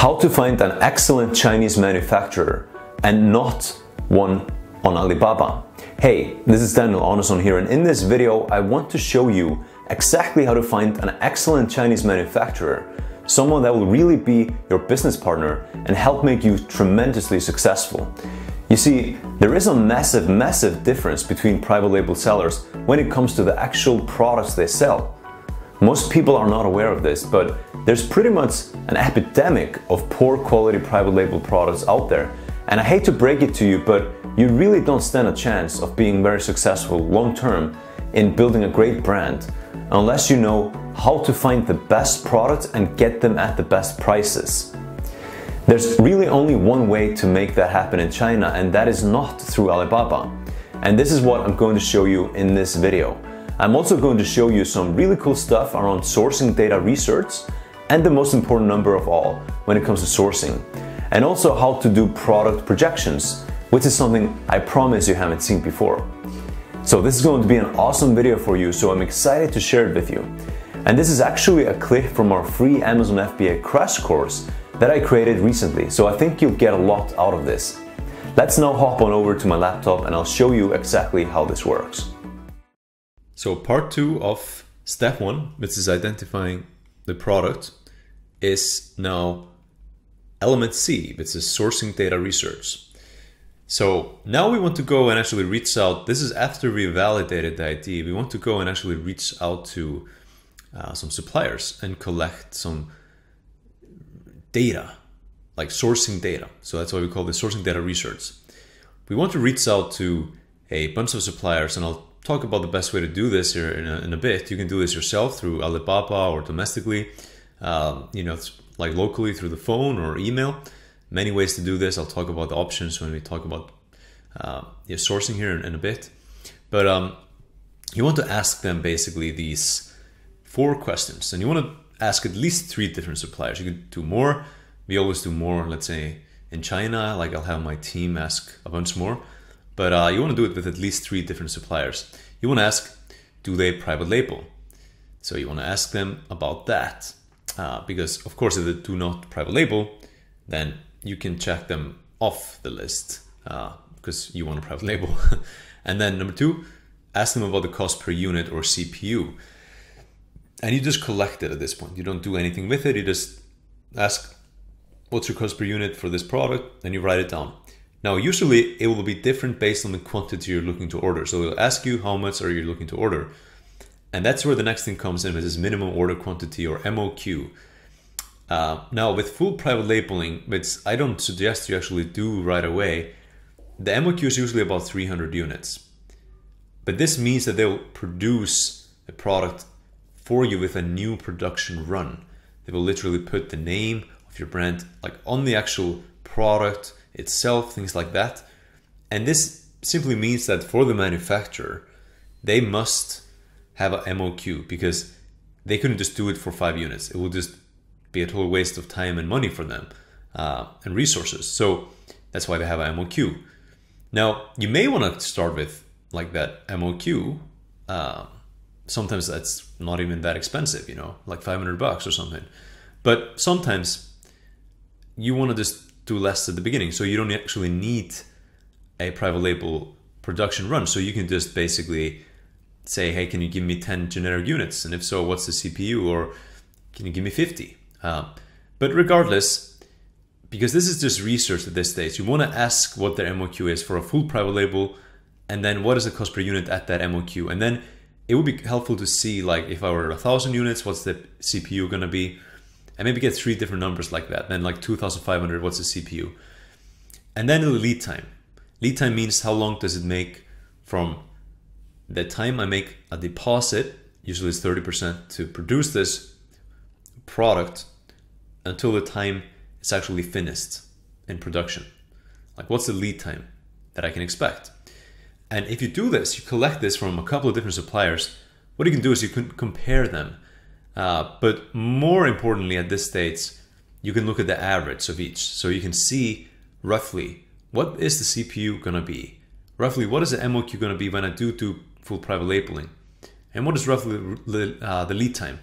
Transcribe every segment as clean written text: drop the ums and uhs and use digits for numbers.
How to find an excellent Chinese manufacturer and not one on Alibaba. Hey, this is Daniel Audunsson here, and in this video I want to show you exactly how to find an excellent Chinese manufacturer, someone that will really be your business partner and help make you tremendously successful. You see, there is a massive difference between private label sellers when it comes to the actual products they sell. Most people are not aware of this, but there's pretty much an epidemic of poor quality private label products out there. And I hate to break it to you, but you really don't stand a chance of being very successful long term in building a great brand unless you know how to find the best products and get them at the best prices. There's really only one way to make that happen in China, and that is not through Alibaba. And this is what I'm going to show you in this video. I'm also going to show you some really cool stuff around sourcing data research and the most important number of all when it comes to sourcing. And also how to do product projections, which is something I promise you haven't seen before. So this is going to be an awesome video for you, so I'm excited to share it with you. And this is actually a clip from our free Amazon FBA crash course that I created recently, so I think you'll get a lot out of this. Let's now hop on over to my laptop and I'll show you exactly how this works. So part 2 of step 1, which is identifying the product, is now element C, which is sourcing data research. So now we want to go and actually reach out. This is after we validated the idea. We want to go and actually reach out to some suppliers and collect some data, like sourcing data. So that's why we call this sourcing data research. We want to reach out to a bunch of suppliers, and I'll talk about the best way to do this here in a bit. You can do this yourself through Alibaba or domestically, like locally through the phone or email. Many ways to do this. I'll talk about the options when we talk about sourcing here in a bit. But you want to ask them basically these 4 questions, and you want to ask at least 3 different suppliers. You can do more. We always do more, let's say in China, like I'll have my team ask a bunch more. But you want to do it with at least 3 different suppliers. You want to ask, do they private label? So you want to ask them about that. Because of course, if they do not private label, then you can check them off the list because you want to private label. And then number 2, ask them about the cost per unit or CPU. And you just collect it at this point. You don't do anything with it. You just ask, what's your cost per unit for this product? And you write it down. Now, usually it will be different based on the quantity you're looking to order. So they'll ask you how much are you looking to order. And that's where the next thing comes in, which is minimum order quantity or MOQ. Now, with full private labeling, which I don't suggest you actually do right away, the MOQ is usually about 300 units. But this means that they'll produce a product for you with a new production run. They will literally put the name of your brand like on the actual product itself, things like that. And this simply means that for the manufacturer, they must have a MOQ because they couldn't just do it for 5 units. It will just be a total waste of time and money for them and resources. So that's why they have a MOQ. Now, you may want to start with like that MOQ. Sometimes that's not even that expensive, like $500 or something. But sometimes you want to just do less at the beginning, so you don't actually need a private label production run. So you can just basically say, hey, can you give me 10 generic units? And if so, what's the CPU? Or can you give me 50? But regardless, because this is just research at this stage, you want to ask what their MOQ is for a full private label, and then what is the cost per unit at that MOQ? And then it would be helpful to see, like, if I were 1,000 units, what's the CPU going to be? And maybe get 3 different numbers like that. Then like 2,500, what's the CPU? And then the lead time. Lead time means how long does it make from the time I make a deposit, usually it's 30%, to produce this product until the time it's actually finished in production. Like, what's the lead time that I can expect? And if you do this, you collect this from a couple of different suppliers, what you can do is you can compare them. But more importantly at this stage, you can look at the average of each. So you can see roughly what is the CPU going to be? Roughly what is the MOQ going to be when I do full private labeling? And what is roughly the lead time?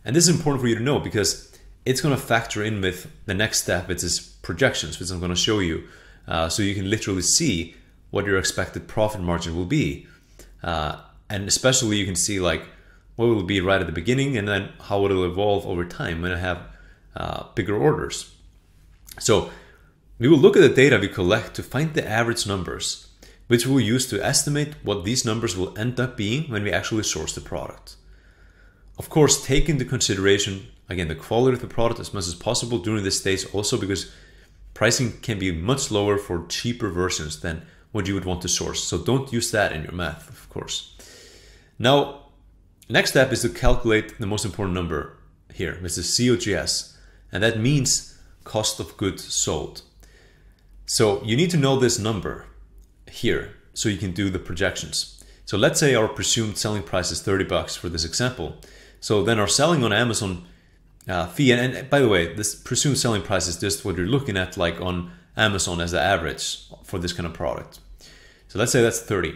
And this is important for you to know because it's going to factor in with the next step, which is projections, which I'm going to show you. So you can literally see what your expected profit margin will be. And especially you can see like what will be right at the beginning and then how it will evolve over time when I have bigger orders. So we will look at the data we collect to find the average numbers, which we'll use to estimate what these numbers will end up being when we actually source the product. Of course, take into consideration, again, the quality of the product as much as possible during this stage also, because pricing can be much lower for cheaper versions than what you would want to source. So don't use that in your math, of course. Now, next step is to calculate the most important number here, which is COGS, and that means cost of goods sold. So you need to know this number here so you can do the projections. So let's say our presumed selling price is $30 for this example. So then our selling on Amazon fee, and by the way, this presumed selling price is just what you're looking at like on Amazon as the average for this kind of product. So let's say that's 30.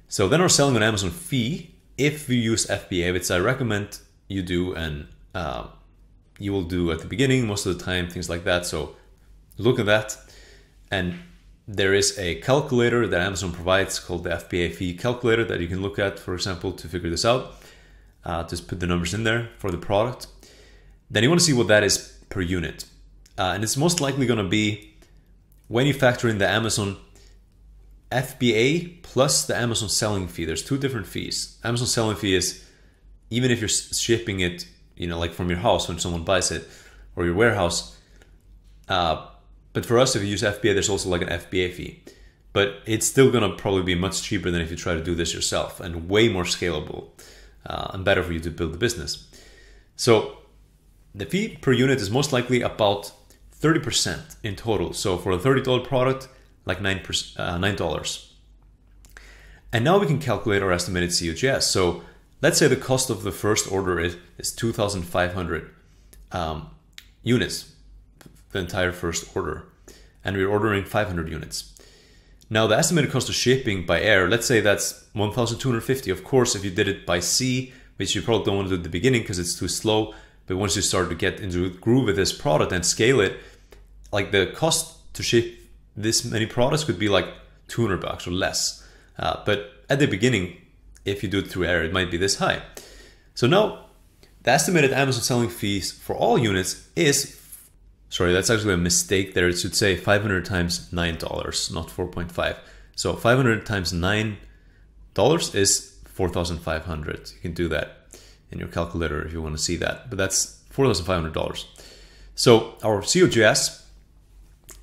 So then our selling on Amazon fee, if we use FBA, which I recommend you do, and you will do at the beginning most of the time, things like that. So look at that. And there is a calculator that Amazon provides called the FBA fee calculator that you can look at, for example, to figure this out. Just put the numbers in there for the product. Then you want to see what that is per unit. And it's most likely going to be when you factor in the Amazon FBA plus the Amazon selling fee. There's two different fees. Amazon selling fee is even if you're shipping it, like from your house when someone buys it, or your warehouse. But for us, if you use FBA, there's also like an FBA fee. But it's still going to probably be much cheaper than if you try to do this yourself, and way more scalable and better for you to build the business. So the fee per unit is most likely about 30% in total. So for a $30 product, like $9. And now we can calculate our estimated COGS. So let's say the cost of the first order is 2,500 units, the entire first order. And we're ordering 500 units. Now the estimated cost of shipping by air, let's say that's 1,250. Of course, if you did it by sea, which you probably don't want to do at the beginning because it's too slow, but once you start to get into the groove with this product and scale it, like the cost to ship this many products could be like $200 or less. But at the beginning, if you do it through air, it might be this high. So now the estimated Amazon selling fees for all units is, sorry, that's actually a mistake there. It should say 500 times $9, not 4.5. So 500 times $9 is 4,500. You can do that in your calculator if you want to see that, but that's $4,500. So our COGS,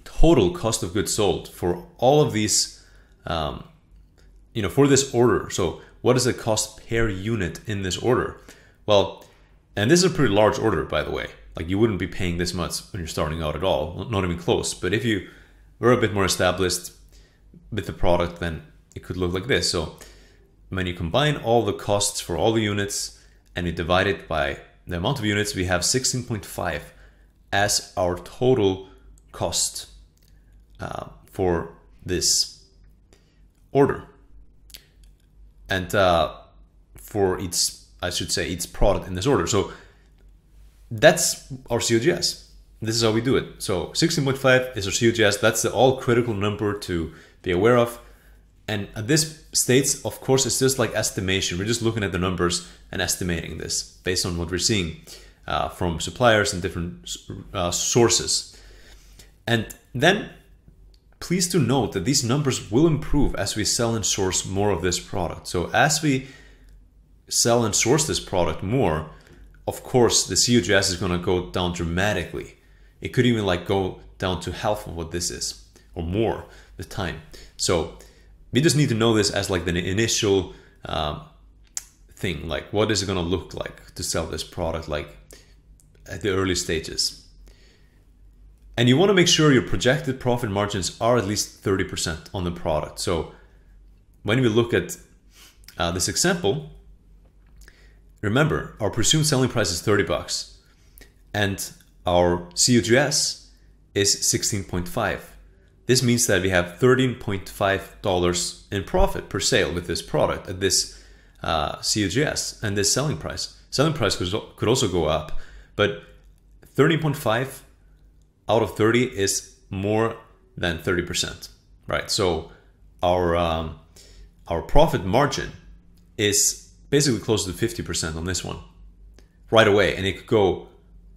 total cost of goods sold for all of these, for this order. So what is the cost per unit in this order? Well, and this is a pretty large order, by the way. Like you wouldn't be paying this much when you're starting out at all, not even close. But if you were a bit more established with the product, then it could look like this. So when you combine all the costs for all the units and you divide it by the amount of units, we have 16.5 as our total cost for this order. And for each product in this order. So that's our COGS. This is how we do it. So 16.5 is our COGS. That's the all critical number to be aware of. And at this stage, of course, it's just like estimation. We're just looking at the numbers and estimating this based on what we're seeing from suppliers and different sources. And then please do note that these numbers will improve as we sell and source more of this product. So as we sell and source this product more, of course, the COGS is going to go down dramatically. It could even like go down to half of what this is or more with time. So we just need to know this as like the initial thing, like what is it going to look like to sell this product like at the early stages. And you want to make sure your projected profit margins are at least 30% on the product. So when we look at this example, remember our presumed selling price is $30 and our COGS is 16.5. This means that we have $13.5 in profit per sale with this product at this COGS and this selling price. Selling price could also go up, but 13.5 out of 30 is more than 30%, right? So our profit margin is basically close to 50% on this one right away, and it could go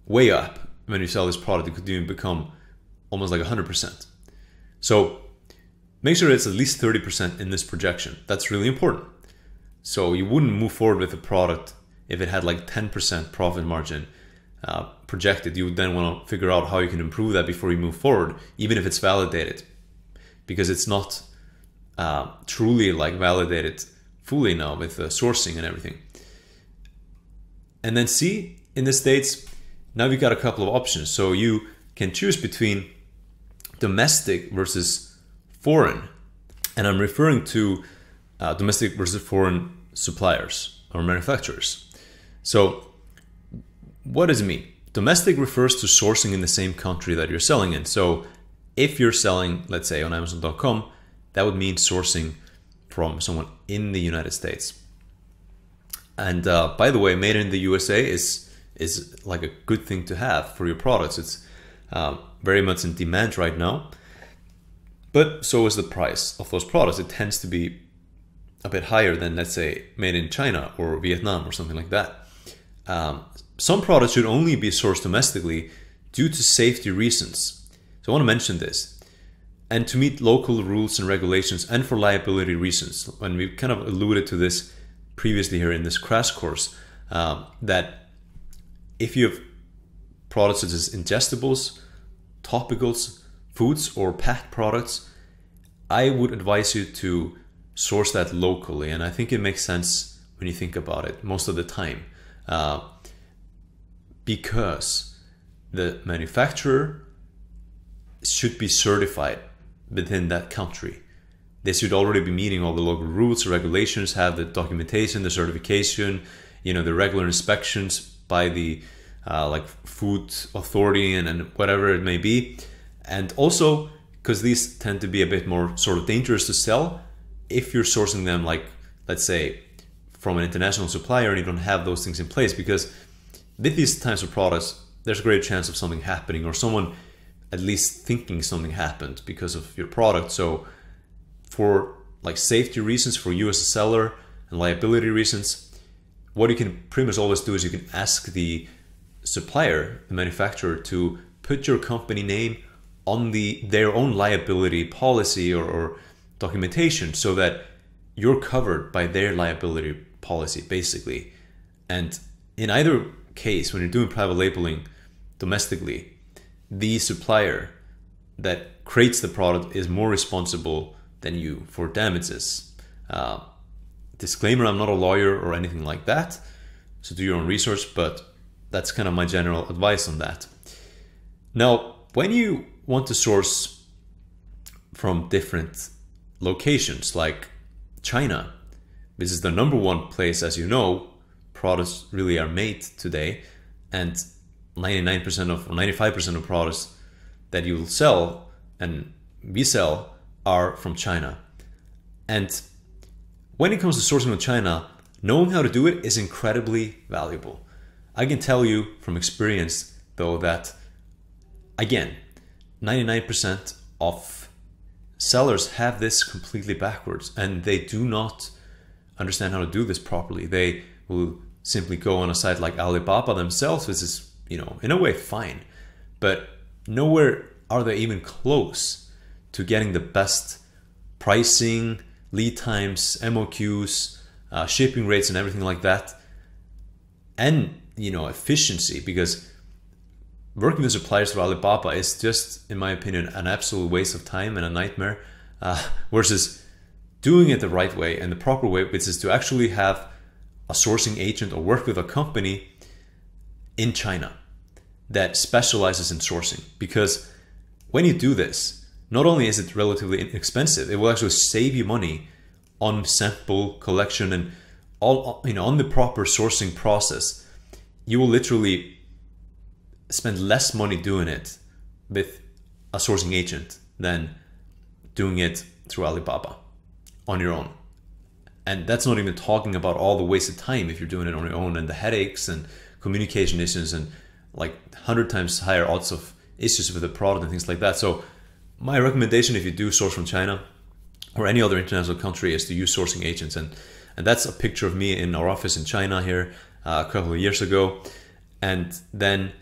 way up when you sell this product. It could even become almost like 100%. So make sure it's at least 30% in this projection. That's really important. So you wouldn't move forward with a product if it had like 10% profit margin projected. You would then want to figure out how you can improve that before you move forward, even if it's validated, because it's not truly like validated fully now with sourcing and everything. And then C, in the States, now we've got a couple of options. So you can choose between domestic versus foreign. And I'm referring to domestic versus foreign suppliers or manufacturers. So what does it mean? Domestic refers to sourcing in the same country that you're selling in. So if you're selling, let's say on Amazon.com, that would mean sourcing from someone in the United States. And by the way, made in the USA is like a good thing to have for your products. It's very much in demand right now. But so is the price of those products. It tends to be a bit higher than, let's say, made in China or Vietnam or something like that. Some products should only be sourced domestically due to safety reasons. So I want to mention this. And to meet local rules and regulations, and for liability reasons. And we've kind of alluded to this previously here in this crash course, that if you have products such as ingestibles, topicals, foods, or packed products, I would advise you to source that locally. And I think it makes sense when you think about it most of the time, because the manufacturer should be certified within that country. They should already be meeting all the local rules, regulations, have the documentation, the certification, the regular inspections by the like food authority and whatever it may be. And also, because these tend to be a bit more sort of dangerous to sell, if you're sourcing them, like, let's say, from an international supplier and you don't have those things in place, because with these types of products, there's a great chance of something happening, or someone at least thinking something happened because of your product. So for like safety reasons for you as a seller and liability reasons, what you can pretty much always do is you can ask the supplier, the manufacturer, to put your company name on their own liability policy or documentation, so that you're covered by their liability policy, basically. And in either case, when you're doing private labeling domestically, the supplier that creates the product is more responsible than you for damages. Disclaimer, I'm not a lawyer or anything like that, so do your own research, but that's kind of my general advice on that. Now, when you want to source from different locations like China, this is the number one place, as you know, products really are made today, and 99% of, or 95% of products that you will sell and we sell are from China. And when it comes to sourcing from China, knowing how to do it is incredibly valuable. I can tell you from experience, though, that again, 99% of sellers have this completely backwards, and they do not understand how to do this properly. They will simply go on a site like Alibaba themselves, which is, in a way fine, but nowhere are they even close to getting the best pricing, lead times, MOQs, shipping rates, and everything like that, and efficiency. Because working with suppliers through Alibaba is just, in my opinion, an absolute waste of time and a nightmare, versus doing it the right way and the proper way, which is to actually have a sourcing agent or work with a company in China that specializes in sourcing. Because when you do this, not only is it relatively inexpensive, it will actually save you money on sample collection and all, on the proper sourcing process. You will literally spend less money doing it with a sourcing agent than doing it through Alibaba on your own. And that's not even talking about all the wasted time if you're doing it on your own, and the headaches and communication issues and like 100 times higher odds of issues with the product and things like that. So my recommendation, if you do source from China or any other international country, is to use sourcing agents. And that's a picture of me in our office in China here a couple of years ago. And then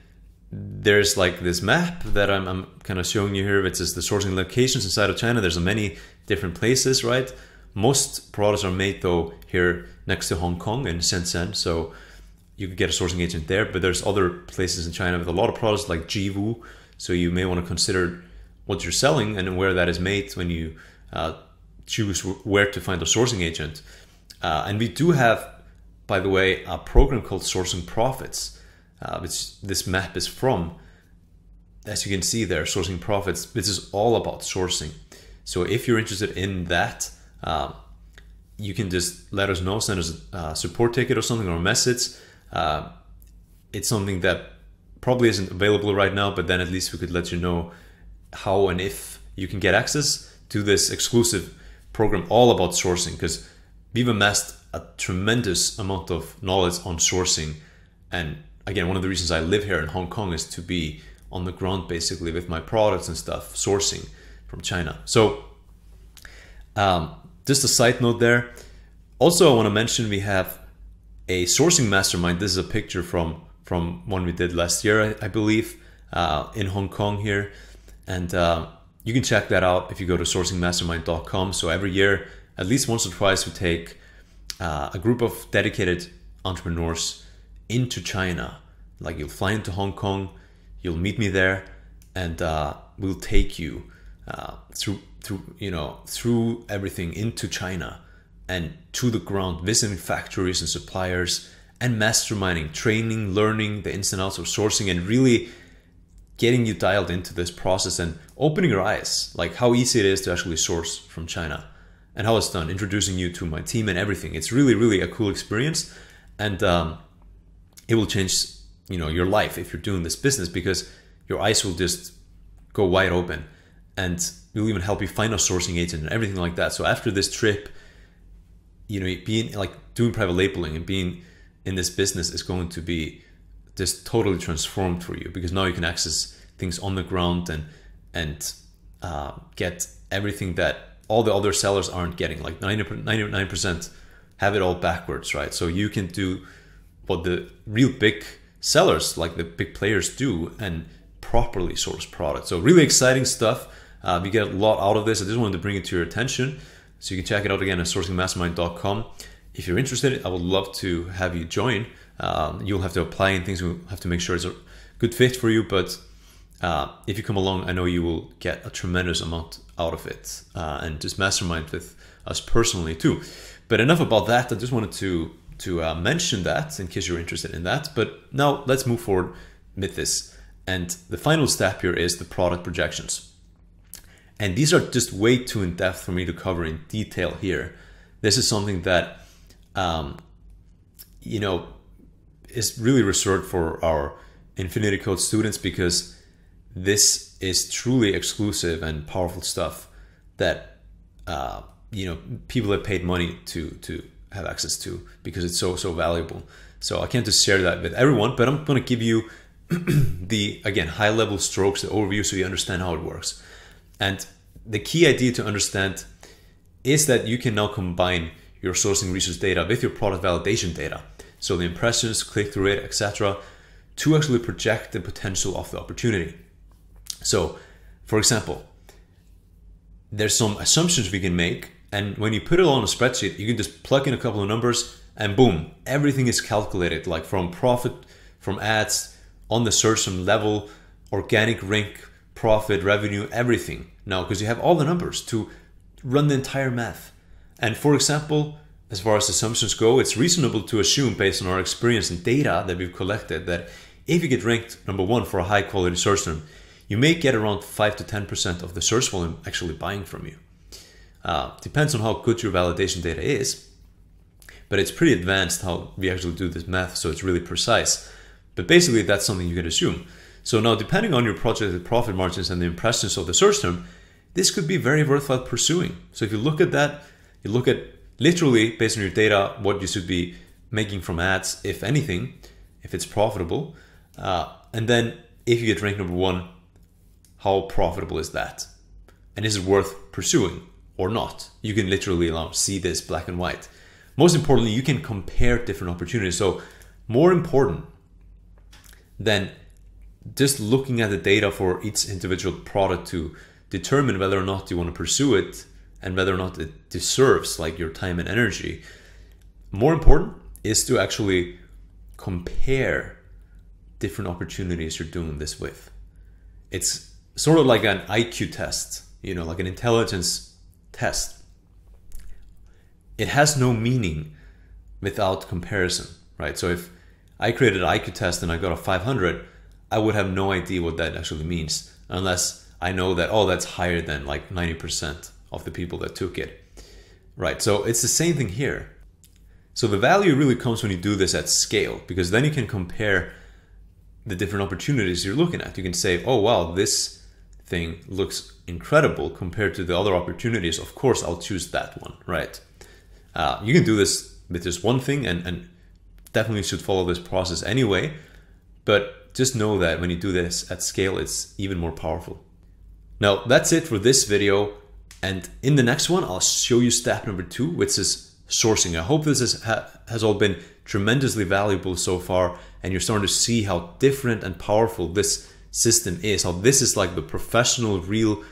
there's like this map that I'm kind of showing you here, which is the sourcing locations inside of China. There's many different places, right? Most products are made though here next to Hong Kong in Shenzhen, so you could get a sourcing agent there. But there's other places in China with a lot of products like Jiwu, so you may want to consider what you're selling and where that is made when you choose where to find a sourcing agent. And we do have, by the way, a program called Sourcing Profits, which this map is from. As you can see there, Sourcing Profits, this is all about sourcing. So if you're interested in that, you can just let us know, send us a support ticket or something, or a message. It's something that probably isn't available right now, but then at least we could let you know how and if you can get access to this exclusive program all about sourcing, because we've amassed a tremendous amount of knowledge on sourcing. And again, one of the reasons I live here in Hong Kong is to be on the ground basically with my products and stuff, sourcing from China. So just a side note there. Also, I want to mention we have a sourcing mastermind. This is a picture from one we did last year, I believe, in Hong Kong here. And you can check that out if you go to sourcingmastermind.com. So every year, at least once or twice, we take a group of dedicated entrepreneurs into China. Like, you'll fly into Hong Kong, you'll meet me there, and we'll take you through everything into China and to the ground, visiting factories and suppliers and masterminding, training, learning the ins and outs of sourcing, and really getting you dialed into this process and opening your eyes, like how easy it is to actually source from China and how it's done, introducing you to my team and everything. It's really, really a cool experience, and it will change your life if you're doing this business, because your eyes will just go wide open, and we'll even help you find a sourcing agent and everything like that. So after this trip, being like doing private labeling and being in this business is going to be just totally transformed for you, because now you can access things on the ground and get everything that all the other sellers aren't getting. Like 99% have it all backwards, right? So you can do what the real big sellers, like the big players, do, and properly source products. So really exciting stuff. We get a lot out of this. I just wanted to bring it to your attention. So you can check it out again at sourcingmastermind.com. If you're interested, I would love to have you join. You'll have to apply and things. We'll have to make sure it's a good fit for you. But if you come along, I know you will get a tremendous amount out of it, and just mastermind with us personally too. But enough about that. I just wanted to mention that in case you're interested in that. But now let's move forward with this. And the final step here is the product projections. And these are just way too in depth for me to cover in detail here. This is something that is really reserved for our Infinity Code students, because this is truly exclusive and powerful stuff that people have paid money to have access to, because it's so valuable. So I can't just share that with everyone, but I'm going to give you the, again, high level strokes, the overview, so you understand how it works. And the key idea to understand is that you can now combine your sourcing research data with your product validation data, so the impressions, click-through rate, etc., to actually project the potential of the opportunity. So, for example, there's some assumptions we can make, and when you put it on a spreadsheet, you can just plug in a couple of numbers, and boom, everything is calculated, like from profit, from ads, on the search term level, organic rank, profit, revenue, everything. Now, because you have all the numbers to run the entire math. And for example, as far as assumptions go, it's reasonable to assume, based on our experience and data that we've collected, that if you get ranked number one for a high quality search term, you may get around 5 to 10% of the search volume actually buying from you. Depends on how good your validation data is, but it's pretty advanced how we actually do this math, so it's really precise. But basically, that's something you can assume. So now, depending on your projected profit margins and the impressions of the search term, this could be very worthwhile pursuing. So if you look at that, you look at literally, based on your data, what you should be making from ads, if anything, if it's profitable. And then if you get ranked number 1, how profitable is that? And is it worth pursuing or not? You can literally see this black and white. Most importantly, you can compare different opportunities. So more important than just looking at the data for each individual product to determine whether or not you want to pursue it and whether or not it deserves like your time and energy. More important is to actually compare different opportunities you're doing this with. It's sort of like an IQ test, like an intelligence test. It has no meaning without comparison, right? So if I created an IQ test and I got a 500, I would have no idea what that actually means unless I know that, oh, that's higher than like 90% of the people that took it, right? So it's the same thing here. So the value really comes when you do this at scale, because then you can compare the different opportunities you're looking at. You can say, oh, wow, this thing looks incredible compared to the other opportunities. Of course, I'll choose that one, right? You can do this with just one thing and definitely should follow this process anyway. But just know that when you do this at scale, it's even more powerful. Now, that's it for this video. And in the next one, I'll show you step number 2, which is sourcing. I hope this has all been tremendously valuable so far, and you're starting to see how different and powerful this system is, how this is like the professional, real,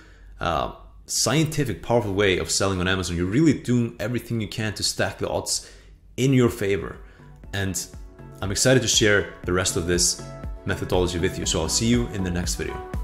scientific, powerful way of selling on Amazon. You're really doing everything you can to stack the odds in your favor. And I'm excited to share the rest of this methodology with you. So I'll see you in the next video.